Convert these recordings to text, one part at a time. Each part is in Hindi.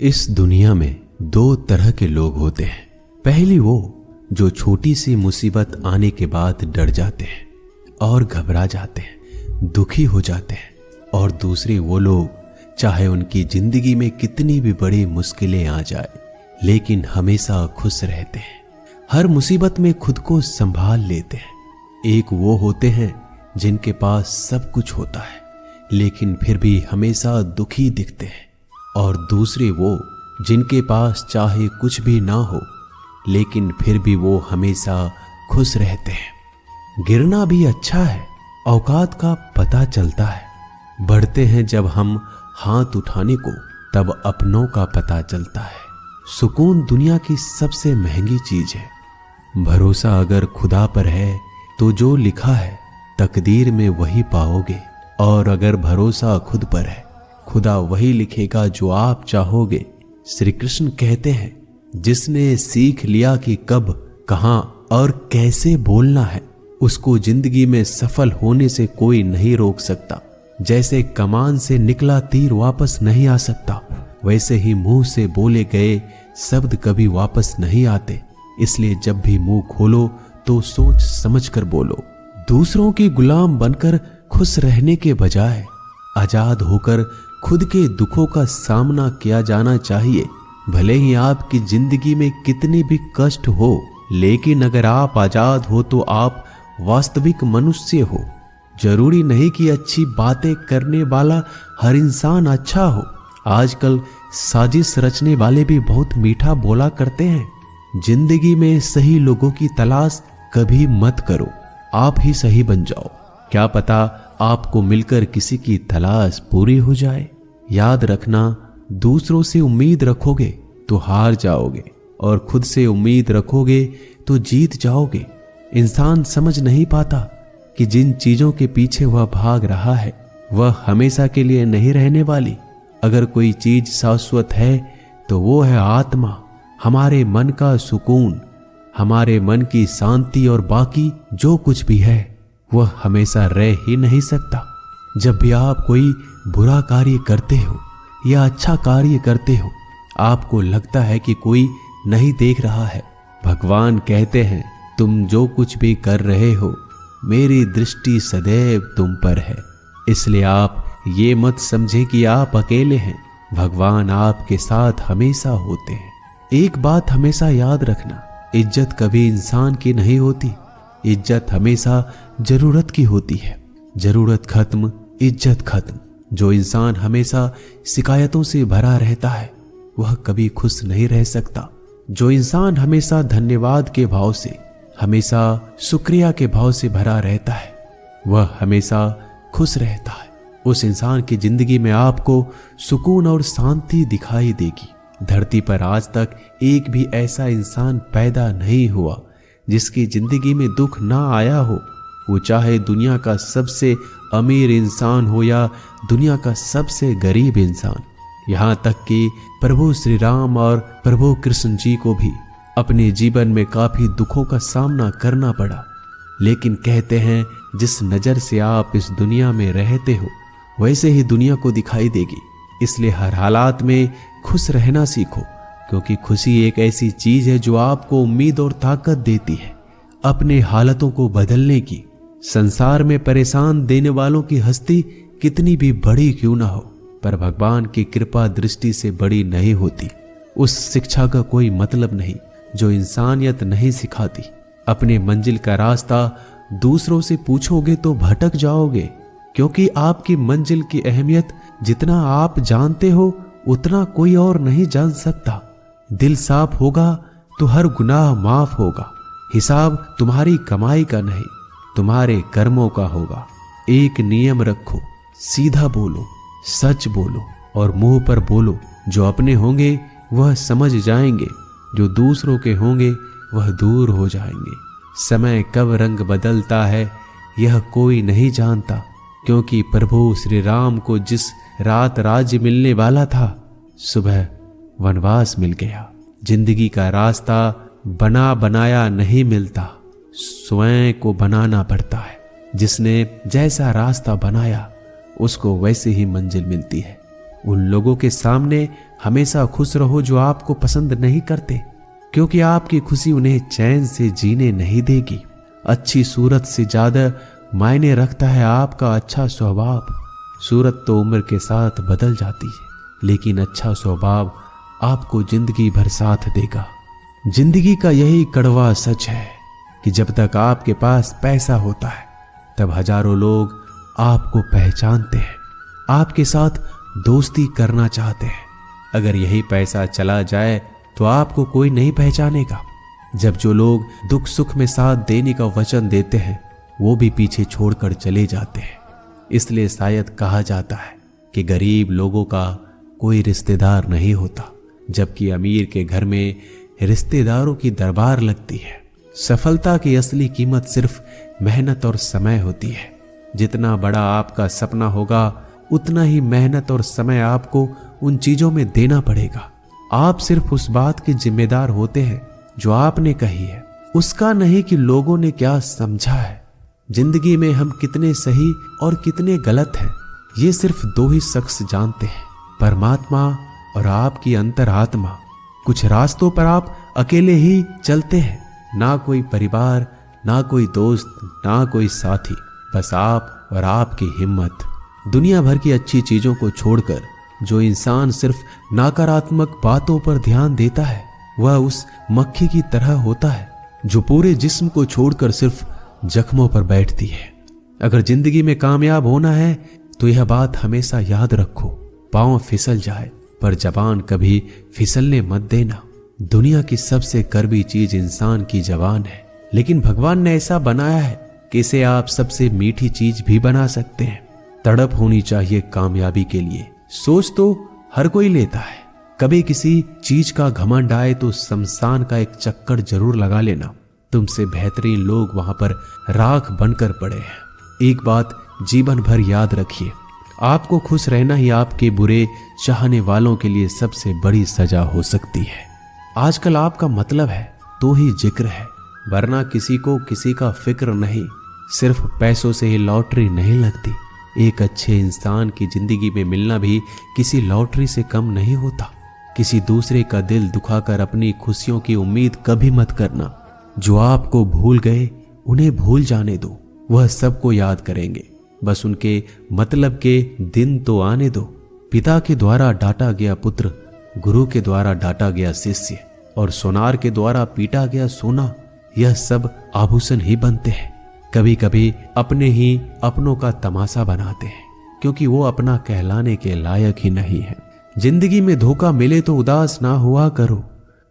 इस दुनिया में दो तरह के लोग होते हैं। पहली वो जो छोटी सी मुसीबत आने के बाद डर जाते हैं और घबरा जाते हैं, दुखी हो जाते हैं। और दूसरे वो लोग चाहे उनकी जिंदगी में कितनी भी बड़ी मुश्किलें आ जाए लेकिन हमेशा खुश रहते हैं, हर मुसीबत में खुद को संभाल लेते हैं। एक वो होते हैं जिनके पास सब कुछ होता है लेकिन फिर भी हमेशा दुखी दिखते हैं, और दूसरे वो जिनके पास चाहे कुछ भी ना हो लेकिन फिर भी वो हमेशा खुश रहते हैं। गिरना भी अच्छा है, औकात का पता चलता है। बढ़ते हैं जब हम हाथ उठाने को तब अपनों का पता चलता है। सुकून दुनिया की सबसे महंगी चीज है। भरोसा अगर खुदा पर है तो जो लिखा है तकदीर में वही पाओगे, और अगर भरोसा खुद पर है खुदा वही लिखेगा जो आप चाहोगे। श्री कृष्ण कहते हैं, जिसने सीख लिया कि कब, कहां और कैसे बोलना है, उसको जिंदगी में सफल होने से कोई नहीं रोक सकता। जैसे कमान से निकला तीर वापस नहीं आ सकता, वैसे ही मुंह से बोले गए शब्द कभी वापस नहीं आते। इसलिए जब भी मुंह खोलो तो सोच समझ कर बोलो। दूसरों के गुलाम बनकर खुश रहने के बजाय आजाद होकर खुद के दुखों का सामना किया जाना चाहिए। भले ही आपकी जिंदगी में कितने भी कष्ट हो, लेकिन अगर आप आजाद हो तो आप वास्तविक मनुष्य हो। जरूरी नहीं कि अच्छी बातें करने वाला हर इंसान अच्छा हो। आजकल साजिश रचने वाले भी बहुत मीठा बोला करते हैं। जिंदगी में सही लोगों की तलाश कभी मत करो, आप ही सही बन जाओ। क्या पता आपको मिलकर किसी की तलाश पूरी हो जाए। याद रखना, दूसरों से उम्मीद रखोगे तो हार जाओगे, और खुद से उम्मीद रखोगे तो जीत जाओगे। इंसान समझ नहीं पाता कि जिन चीजों के पीछे वह भाग रहा है वह हमेशा के लिए नहीं रहने वाली। अगर कोई चीज शाश्वत है तो वो है आत्मा, हमारे मन का सुकून, हमारे मन की शांति, और बाकी जो कुछ भी है वह हमेशा रह ही नहीं सकता। जब भी आप कोई बुरा कार्य करते हो या अच्छा कार्य करते हो, आपको लगता है कि कोई नहीं देख रहा है। भगवान कहते हैं, तुम जो कुछ भी कर रहे हो मेरी दृष्टि सदैव तुम पर है। इसलिए आप ये मत समझे कि आप अकेले हैं, भगवान आपके साथ हमेशा होते हैं। एक बात हमेशा याद रखना, इज्जत कभी इंसान की नहीं होती, इज्जत हमेशा जरूरत की होती है। जरूरत खत्म, इज्जत खत्म। जो इंसान हमेशा शिकायतों से भरा रहता है वह कभी खुश नहीं रह सकता। जो इंसान हमेशा धन्यवाद के भाव से, हमेशा शुक्रिया के भाव से भरा रहता है वह हमेशा खुश रहता है। उस इंसान की जिंदगी में आपको सुकून और शांति दिखाई देगी। धरती पर आज तक एक भी ऐसा इंसान पैदा नहीं हुआ जिसकी जिंदगी में दुख ना आया हो। वो चाहे दुनिया का सबसे अमीर इंसान हो या दुनिया का सबसे गरीब इंसान। यहाँ तक कि प्रभु श्री राम और प्रभु कृष्ण जी को भी अपने जीवन में काफी दुखों का सामना करना पड़ा। लेकिन कहते हैं, जिस नजर से आप इस दुनिया में रहते हो वैसे ही दुनिया को दिखाई देगी। इसलिए हर हालात में खुश रहना सीखो, क्योंकि खुशी एक ऐसी चीज है जो आपको उम्मीद और ताकत देती है अपने हालतों को बदलने की। संसार में परेशान देने वालों की हस्ती कितनी भी बड़ी क्यों ना हो, पर भगवान की कृपा दृष्टि से बड़ी नहीं होती। उस शिक्षा का कोई मतलब नहीं जो इंसानियत नहीं सिखाती। अपने मंजिल का रास्ता दूसरों से पूछोगे तो भटक जाओगे, क्योंकि आपकी मंजिल की अहमियत जितना आप जानते हो उतना कोई और नहीं जान सकता। दिल साफ होगा तो हर गुनाह माफ होगा। हिसाब तुम्हारी कमाई का नहीं, तुम्हारे कर्मों का होगा। एक नियम रखो, सीधा बोलो, सच बोलो और मुंह पर बोलो। जो अपने होंगे वह समझ जाएंगे, जो दूसरों के होंगे वह दूर हो जाएंगे। समय कब रंग बदलता है यह कोई नहीं जानता, क्योंकि प्रभु श्री राम को जिस रात राज्य मिलने वाला था सुबह वनवास मिल गया। जिंदगी का रास्ता बना बनाया नहीं मिलता, स्वयं को बनाना पड़ता है। जिसने जैसा रास्ता बनाया उसको वैसे ही मंजिल मिलती है। उन लोगों के सामने हमेशा खुश रहो जो आपको पसंद नहीं करते, क्योंकि आपकी खुशी उन्हें चैन से जीने नहीं देगी। अच्छी सूरत से ज्यादा मायने रखता है आपका अच्छा स्वभाव। सूरत तो उम्र के साथ बदल जाती है, लेकिन अच्छा स्वभाव आपको जिंदगी भर साथ देगा। जिंदगी का यही कड़वा सच है कि जब तक आपके पास पैसा होता है तब हजारों लोग आपको पहचानते हैं, आपके साथ दोस्ती करना चाहते हैं। अगर यही पैसा चला जाए तो आपको कोई नहीं पहचानेगा। जब जो लोग दुख सुख में साथ देने का वचन देते हैं वो भी पीछे छोड़कर चले जाते हैं। इसलिए शायद कहा जाता है कि गरीब लोगों का कोई रिश्तेदार नहीं होता, जबकि अमीर के घर में रिश्तेदारों की दरबार लगती है। सफलता की असली कीमत सिर्फ मेहनत और समय होती है। जितना बड़ा आपका सपना होगा उतना ही मेहनत और समय आपको उन चीजों में देना पड़ेगा। आप सिर्फ उस बात के जिम्मेदार होते हैं जो आपने कही है, उसका नहीं कि लोगों ने क्या समझा है। जिंदगी में हम कितने सही और कितने गलत हैं ये सिर्फ दो ही शख्स जानते हैं, परमात्मा और आपकी अंतरात्मा। कुछ रास्तों पर आप अकेले ही चलते हैं, ना कोई परिवार, ना कोई दोस्त, ना कोई साथी, बस आप और आपकी हिम्मत। दुनिया भर की अच्छी चीजों को छोड़कर जो इंसान सिर्फ नकारात्मक बातों पर ध्यान देता है वह उस मक्खी की तरह होता है जो पूरे जिस्म को छोड़कर सिर्फ जख्मों पर बैठती है। अगर जिंदगी में कामयाब होना है तो यह बात हमेशा याद रखो, पांव फिसल जाए पर जबान कभी फिसलने मत देना। दुनिया की सबसे कड़वी चीज इंसान की जबान है, लेकिन भगवान ने ऐसा बनाया है कि इसे आप सबसे मीठी चीज भी बना सकते हैं। तड़प होनी चाहिए कामयाबी के लिए। सोच तो हर कोई लेता है, कभी किसी चीज का घमंड आए तो शमशान का एक चक्कर जरूर लगा लेना। तुमसे बेहतरीन लोग वहां पर राख बनकर पड़े हैं। एक बात जीवन भर याद रखिए, आपको खुश रहना ही आपके बुरे चाहने वालों के लिए सबसे बड़ी सजा हो सकती है। आजकल आपका मतलब है तो ही जिक्र है, वरना किसी को किसी का फिक्र नहीं। सिर्फ पैसों से ही लॉटरी नहीं लगती। एक अच्छे इंसान की जिंदगी में मिलना भी किसी लॉटरी से कम नहीं होता। किसी दूसरे का दिल दुखाकर अपनी खुशियों की उम्मीद कभी मत करना। जो आपको भूल गए उन्हें भूल जाने दो, वह सबको याद करेंगे, बस उनके मतलब के दिन तो आने दो। पिता के द्वारा डांटा गया पुत्र, गुरु के द्वारा डांटा गया शिष्य और सोनार के द्वारा पीटा गया सोना, यह सब आभूषण ही बनते हैं। कभी कभी अपने ही अपनों का तमाशा बनाते हैं, क्योंकि वो अपना कहलाने के लायक ही नहीं है। जिंदगी में धोखा मिले तो उदास ना हुआ करो,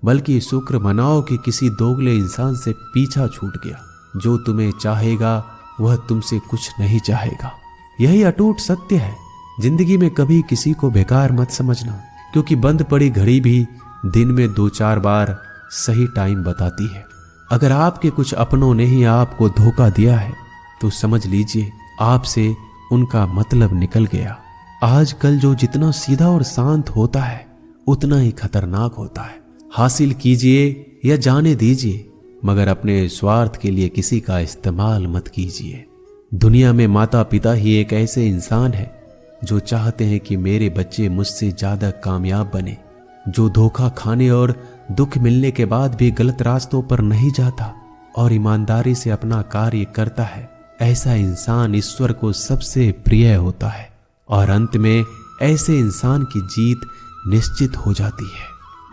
बल्कि शुक्र मनाओ कि किसी दोगले इंसान से पीछा छूट गया। जो तुम्हें चाहेगा वह तुमसे कुछ नहीं चाहेगा, यही अटूट सत्य है। जिंदगी में कभी किसी को बेकार मत समझना, क्योंकि बंद पड़ी घड़ी भी दिन में 2-4 बार सही टाइम बताती है। अगर आपके कुछ अपनों ने ही आपको धोखा दिया है तो समझ लीजिए आपसे उनका मतलब निकल गया। आजकल जो जितना सीधा और शांत होता है उतना ही खतरनाक होता है। हासिल कीजिए या जाने दीजिए, मगर अपने स्वार्थ के लिए किसी का इस्तेमाल मत कीजिए। दुनिया में माता पिता ही एक ऐसे इंसान है जो चाहते हैं कि मेरे बच्चे मुझसे ज्यादा कामयाब बने। जो धोखा खाने और दुख मिलने के बाद भी गलत रास्तों पर नहीं जाता और ईमानदारी से अपना कार्य करता है, ऐसा इंसान ईश्वर को सबसे प्रिय होता है और अंत में ऐसे इंसान की जीत निश्चित हो जाती है।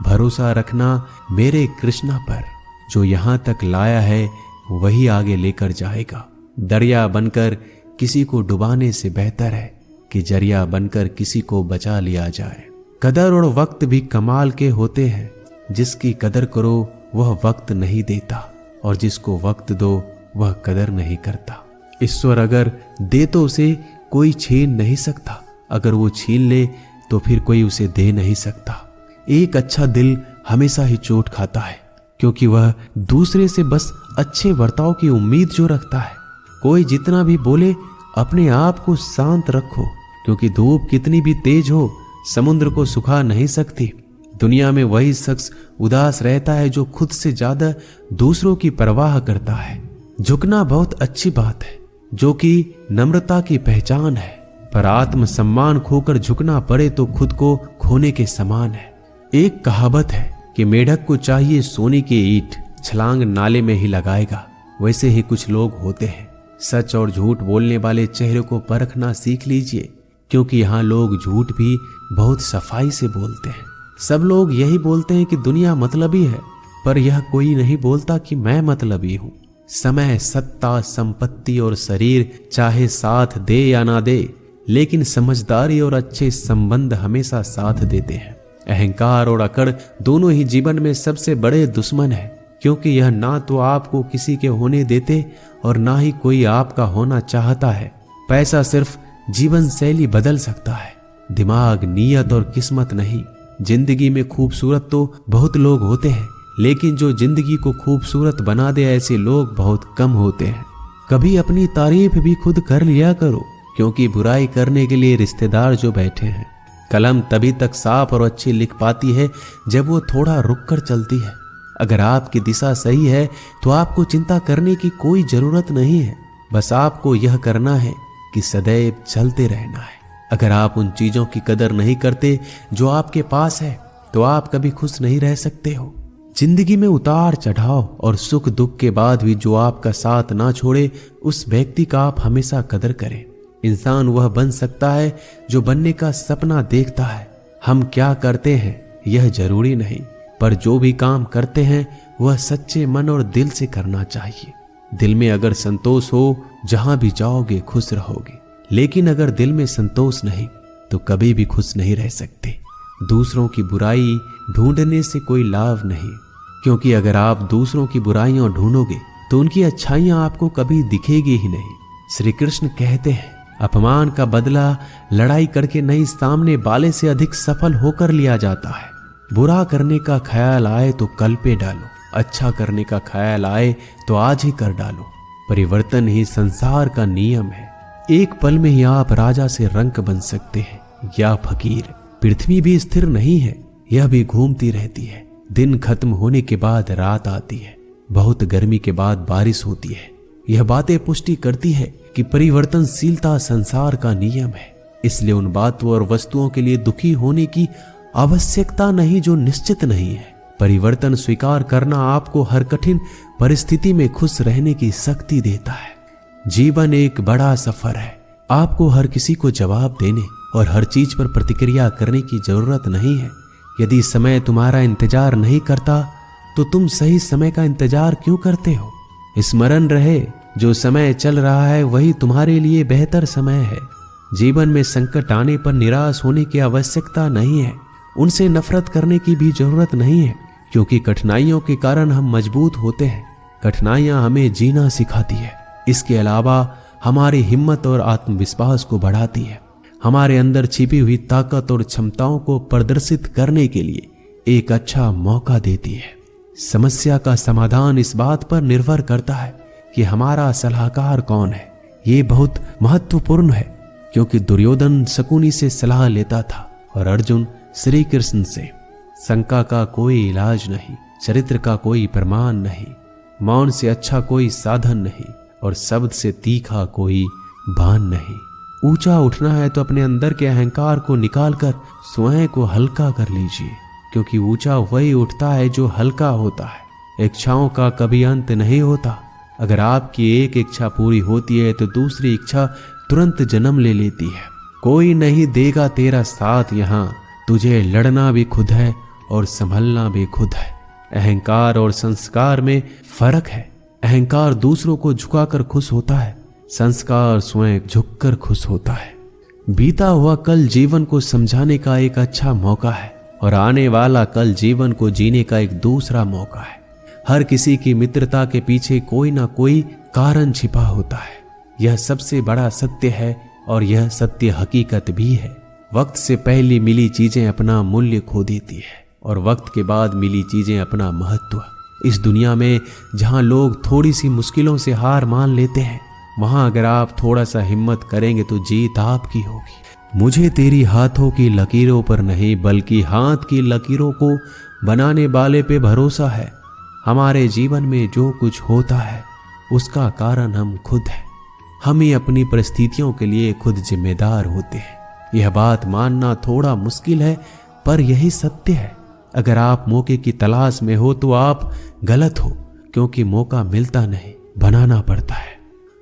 भरोसा रखना मेरे कृष्णा पर, जो यहाँ तक लाया है वही आगे लेकर जाएगा। दरिया बनकर किसी को डुबाने से बेहतर है कि जरिया बनकर किसी को बचा लिया जाए। कदर और वक्त भी कमाल के होते हैं। जिसकी कदर करो वह वक्त नहीं देता और जिसको वक्त दो वह कदर नहीं करता। ईश्वर अगर दे तो उसे कोई छीन नहीं सकता, अगर वो छीन ले तो फिर कोई उसे दे नहीं सकता। एक अच्छा दिल हमेशा ही चोट खाता है, क्योंकि वह दूसरे से बस अच्छे बर्ताव की उम्मीद जो रखता है। कोई जितना भी बोले अपने आप को शांत रखो, क्योंकि धूप कितनी भी तेज हो समुद्र को सुखा नहीं सकती। दुनिया में वही शख्स उदास रहता है जो खुद से ज्यादा दूसरों की परवाह करता है। झुकना बहुत अच्छी बात है, जो कि नम्रता की पहचान है, पर आत्मसम्मान खोकर झुकना पड़े तो खुद को खोने के समान है। एक कहावत है कि मेढक को चाहिए सोने की ईंट, छलांग नाले में ही लगाएगा। वैसे ही कुछ लोग होते हैं। सच और झूठ बोलने वाले चेहरे को परखना सीख लीजिए, क्योंकि यहाँ लोग झूठ भी बहुत सफाई से बोलते हैं। सब लोग यही बोलते हैं कि दुनिया मतलबी है, पर यह कोई नहीं बोलता कि मैं मतलबी हूँ। समय, सत्ता, संपत्ति और शरीर चाहे साथ दे या ना दे, लेकिन समझदारी और अच्छे संबंध हमेशा साथ देते हैं। अहंकार और अकड़ दोनों ही जीवन में सबसे बड़े दुश्मन है, क्योंकि यह ना तो आपको किसी के होने देते और ना ही कोई आपका होना चाहता है। पैसा सिर्फ जीवन शैली बदल सकता है, दिमाग, नीयत और किस्मत नहीं। जिंदगी में खूबसूरत तो बहुत लोग होते हैं, लेकिन जो जिंदगी को खूबसूरत बना दे ऐसे लोग बहुत कम होते हैं। कभी अपनी तारीफ भी खुद कर लिया करो, क्योंकि बुराई करने के लिए रिश्तेदार जो बैठे हैं। कलम तभी तक साफ और अच्छी लिख पाती है जब वो थोड़ा रुक कर चलती है। अगर आपकी दिशा सही है तो आपको चिंता करने की कोई जरूरत नहीं है। बस आपको यह करना है कि सदैव चलते रहना है। अगर आप उन चीजों की कदर नहीं करते जो आपके पास है, तो आप कभी खुश नहीं रह सकते हो। जिंदगी में उतार चढ़ाव और सुख दुख के बाद भी जो आपका साथ ना छोड़े, उस व्यक्ति का आप हमेशा कदर करें। इंसान वह बन सकता है जो बनने का सपना देखता है। हम क्या करते हैं यह जरूरी नहीं, पर जो भी काम करते हैं वह सच्चे मन और दिल से करना चाहिए। दिल में अगर संतोष हो, जहां भी जाओगे खुश रहोगे, लेकिन अगर दिल में संतोष नहीं तो कभी भी खुश नहीं रह सकते। दूसरों की बुराई ढूंढने से कोई लाभ नहीं, क्योंकि अगर आप दूसरों की बुराइयां ढूंढोगे तो उनकी अच्छाइयां आपको कभी दिखेगी ही नहीं। श्री कृष्ण कहते हैं, अपमान का बदला लड़ाई करके नहीं, सामने वाले से अधिक सफल होकर लिया जाता है। बुरा करने का ख्याल आए तो कल पे डालो, अच्छा करने का ख्याल आए तो आज ही कर डालो। परिवर्तन ही संसार का नियम है। एक पल में ही आप राजा से रंक बन सकते हैं या फकीर। पृथ्वी भी स्थिर नहीं है, यह भी घूमती रहती है। दिन खत्म होने के बाद रात आती है, बहुत गर्मी के बाद बारिश होती है। यह बातें पुष्टि करती है कि परिवर्तनशीलता संसार का नियम है। इसलिए उन बातों और वस्तुओं के लिए दुखी होने की आवश्यकता नहीं जो निश्चित नहीं है। परिवर्तन स्वीकार करना आपको हर कठिन परिस्थिति में खुश रहने की शक्ति देता है। जीवन एक बड़ा सफर है। आपको हर किसी को जवाब देने और हर चीज पर प्रतिक्रिया करने की जरूरत नहीं है। यदि समय तुम्हारा इंतजार नहीं करता तो तुम सही समय का इंतजार क्यों करते हो? स्मरण रहे, जो समय चल रहा है वही तुम्हारे लिए बेहतर समय है। जीवन में संकट आने पर निराश होने की आवश्यकता नहीं है। उनसे नफरत करने की भी जरूरत नहीं है, क्योंकि कठिनाइयों के कारण हम मजबूत होते हैं। कठिनाइयां हमें जीना सिखाती है। इसके अलावा हमारी हिम्मत और आत्मविश्वास को बढ़ाती है। हमारे अंदर छिपी हुई ताकत और क्षमताओं को प्रदर्शित करने के लिए एक अच्छा मौका देती है। समस्या का समाधान इस बात पर निर्भर करता है कि हमारा सलाहकार कौन है। ये बहुत महत्वपूर्ण है, क्योंकि दुर्योधन शकुनी से सलाह लेता था और अर्जुन श्री कृष्ण से। शंका का कोई इलाज नहीं, चरित्र का कोई प्रमाण नहीं, मौन से अच्छा कोई साधन नहीं और शब्द से तीखा कोई बाण नहीं। ऊंचा उठना है तो अपने अंदर के अहंकार को निकालकर स्वयं को हल्का कर लीजिए, क्योंकि ऊंचा वही उठता है जो हल्का होता है। इच्छाओं का कभी अंत नहीं होता। अगर आपकी एक इच्छा पूरी होती है तो दूसरी इच्छा तुरंत जन्म ले लेती है। कोई नहीं देगा तेरा साथ यहाँ, तुझे लड़ना भी खुद है और संभलना भी खुद है। अहंकार और संस्कार में फर्क है। अहंकार दूसरों को झुकाकर खुश होता है, संस्कार स्वयं झुककर खुश होता है। बीता हुआ कल जीवन को समझाने का एक अच्छा मौका है और आने वाला कल जीवन को जीने का एक दूसरा मौका है। हर किसी की मित्रता के पीछे कोई ना कोई कारण छिपा होता है। यह सबसे बड़ा सत्य है और यह सत्य हकीकत भी है। वक्त से पहले मिली चीजें अपना मूल्य खो देती है और वक्त के बाद मिली चीजें अपना महत्व। इस दुनिया में जहां लोग थोड़ी सी मुश्किलों से हार मान लेते हैं, वहां अगर आप थोड़ा सा हिम्मत करेंगे तो जीत आपकी होगी। मुझे तेरी हाथों की लकीरों पर नहीं, बल्कि हाथ की लकीरों को बनाने वाले पे भरोसा है। हमारे जीवन में जो कुछ होता है उसका कारण हम खुद हैं। हम ही अपनी परिस्थितियों के लिए खुद जिम्मेदार होते हैं। यह बात मानना थोड़ा मुश्किल है, पर यही सत्य है। अगर आप मौके की तलाश में हो तो आप गलत हो, क्योंकि मौका मिलता नहीं, बनाना पड़ता है।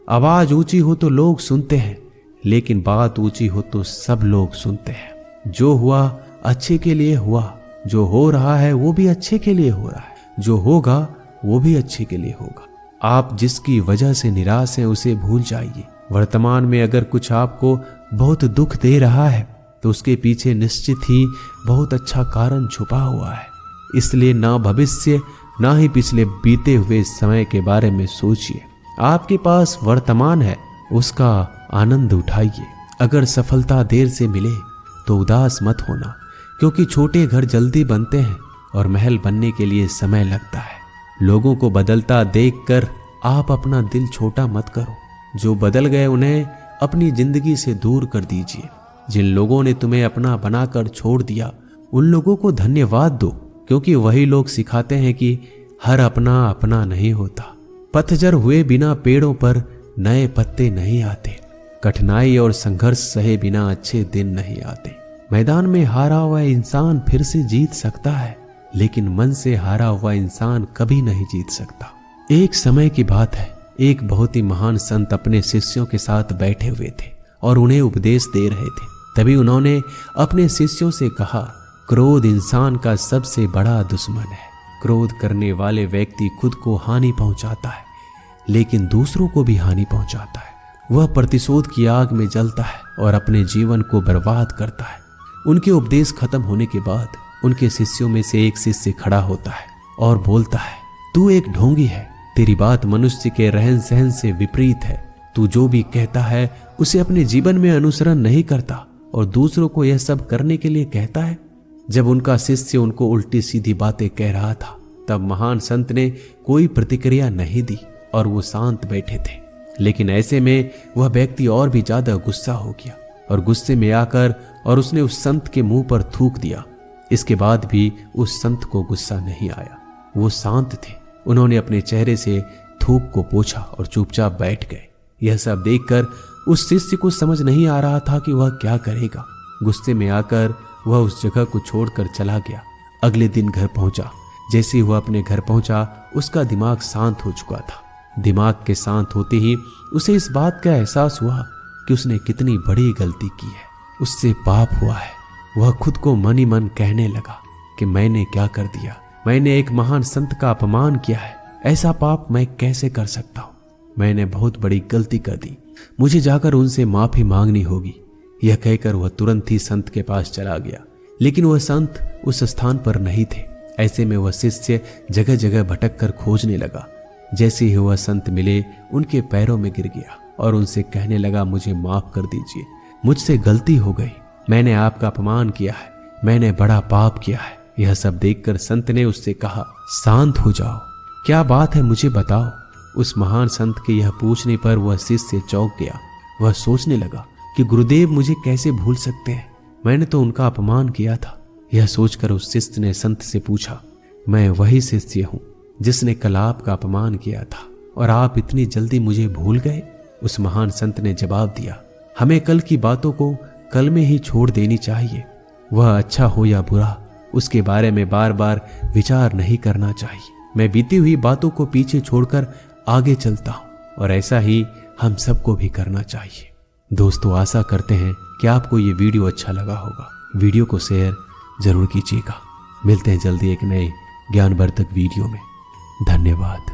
आवाज ऊंची हो तो लोग सुनते हैं, लेकिन बात ऊंची हो तो सब लोग सुनते हैं। जो हुआ अच्छे के लिए हुआ, जो हो रहा है वो भी अच्छे के लिए हो रहा है, जो होगा वो भी अच्छे के लिए होगा। आप जिसकी वजह से निराश हैं उसे भूल जाइए। वर्तमान में अगर कुछ आपको बहुत दुख दे रहा है तो उसके पीछे निश्चित ही बहुत अच्छा कारण छुपा हुआ है। इसलिए ना भविष्य ना ही पिछले बीते हुए समय के बारे में सोचिए। आपके पास वर्तमान है, उसका आनंद उठाइए। अगर सफलता देर से मिले तो उदास मत होना, क्योंकि छोटे घर जल्दी बनते हैं और महल बनने के लिए समय लगता है। लोगों को बदलता देखकर आप अपना दिल छोटा मत करो। जो बदल गए उन्हें अपनी जिंदगी से दूर कर दीजिए। जिन लोगों ने तुम्हें अपना बनाकर छोड़ दिया उन लोगों को धन्यवाद दो, क्योंकि वही लोग सिखाते हैं कि हर अपना अपना नहीं होता। पतझड़ हुए बिना पेड़ों पर नए पत्ते नहीं आते। कठिनाई और संघर्ष सहे बिना अच्छे दिन नहीं आते। मैदान में हारा हुआ इंसान फिर से जीत सकता है, लेकिन मन से हारा हुआ इंसान कभी नहीं जीत सकता। एक समय की बात है, एक बहुत ही महान संत अपने शिष्यों के साथ बैठे हुए थे और उन्हें उपदेश दे रहे थे। तभी उन्होंने अपने शिष्यों से कहा, क्रोध इंसान का सबसे बड़ा दुश्मन है। क्रोध करने वाले व्यक्ति खुद को हानि पहुंचाता है, लेकिन दूसरों को भी हानि पहुंचाता है। वह प्रतिशोध की आग में जलता है और अपने जीवन को बर्बाद करता है। उनके उपदेश खत्म होने के बाद उनके शिष्यों में से एक शिष्य खड़ा होता है और बोलता है, तू एक ढोंगी है। तेरी बात मनुष्य के रहन सहन से विपरीत है। तू जो भी कहता है उसे अपने जीवन में अनुसरण नहीं करता और दूसरों को यह सब करने के लिए कहता है। जब उनका शिष्य उनको उल्टी सीधी बातें कह रहा था, तब महान संत ने कोई प्रतिक्रिया नहीं दी और वो शांत बैठे थे। लेकिन ऐसे में वह व्यक्ति और भी ज्यादा गुस्सा हो गया और गुस्से में आकर और उसने उस संत के मुंह पर थूक दिया। इसके बाद भी उस संत को गुस्सा नहीं आया। वो शांत थे। उन्होंने अपने चेहरे से थूक को पोंछा और चुपचाप बैठ गए। यह सब देखकर उस शिष्य को समझ नहीं आ रहा था कि वह क्या करेगा। गुस्से में आकर वह उस जगह को छोड़कर चला गया। अगले दिन घर पहुंचा। जैसे वह अपने घर पहुंचा, उसका दिमाग शांत हो चुका था। दिमाग के शांत होते ही उसे इस बात का एहसास हुआ कि उसने कितनी बड़ी गलती की है, उससे पाप हुआ है। वह खुद को मन ही मन कहने लगा कि मैंने क्या कर दिया, मैंने एक महान संत का अपमान किया है, ऐसा पाप मैं कैसे कर सकता हूँ, मैंने बहुत बड़ी गलती कर दी, मुझे जाकर उनसे माफी मांगनी होगी। यह कहकर वह तुरंत ही संत के पास चला गया, लेकिन वह संत उस स्थान पर नहीं थे। ऐसे में वह शिष्य जगह जगह भटक कर खोजने लगा। जैसे ही वह संत मिले, उनके पैरों में गिर गया और उनसे कहने लगा, मुझे माफ कर दीजिए, मुझसे गलती हो गई, मैंने आपका अपमान किया है, मैंने बड़ा पाप किया है। यह सब देखकर संत ने उससे कहा, शांत हो जाओ, क्या बात है मुझे बताओ। उस महान संत के यह पूछने पर वह शिष्य चौंक गया। वह सोचने लगा कि गुरुदेव मुझे कैसे भूल सकते हैं, मैंने तो उनका अपमान किया था। यह सोचकर उस शिष्य ने संत से पूछा, मैं वही शिष्य हूँ जिसने कल आपका अपमान किया था और आप इतनी जल्दी मुझे भूल गए। उस महान संत ने जवाब दिया, हमें कल की बातों को कल में ही छोड़ देनी चाहिए। वह अच्छा हो या बुरा, उसके बारे में बार बार विचार नहीं करना चाहिए। मैं बीती हुई बातों को पीछे छोड़कर आगे चलता हूँ और ऐसा ही हम सबको भी करना चाहिए। दोस्तों, आशा करते हैं कि आपको ये वीडियो अच्छा लगा होगा। वीडियो को शेयर जरूर कीजिएगा। मिलते हैं जल्दी एक नए ज्ञानवर्धक वीडियो में। धन्यवाद।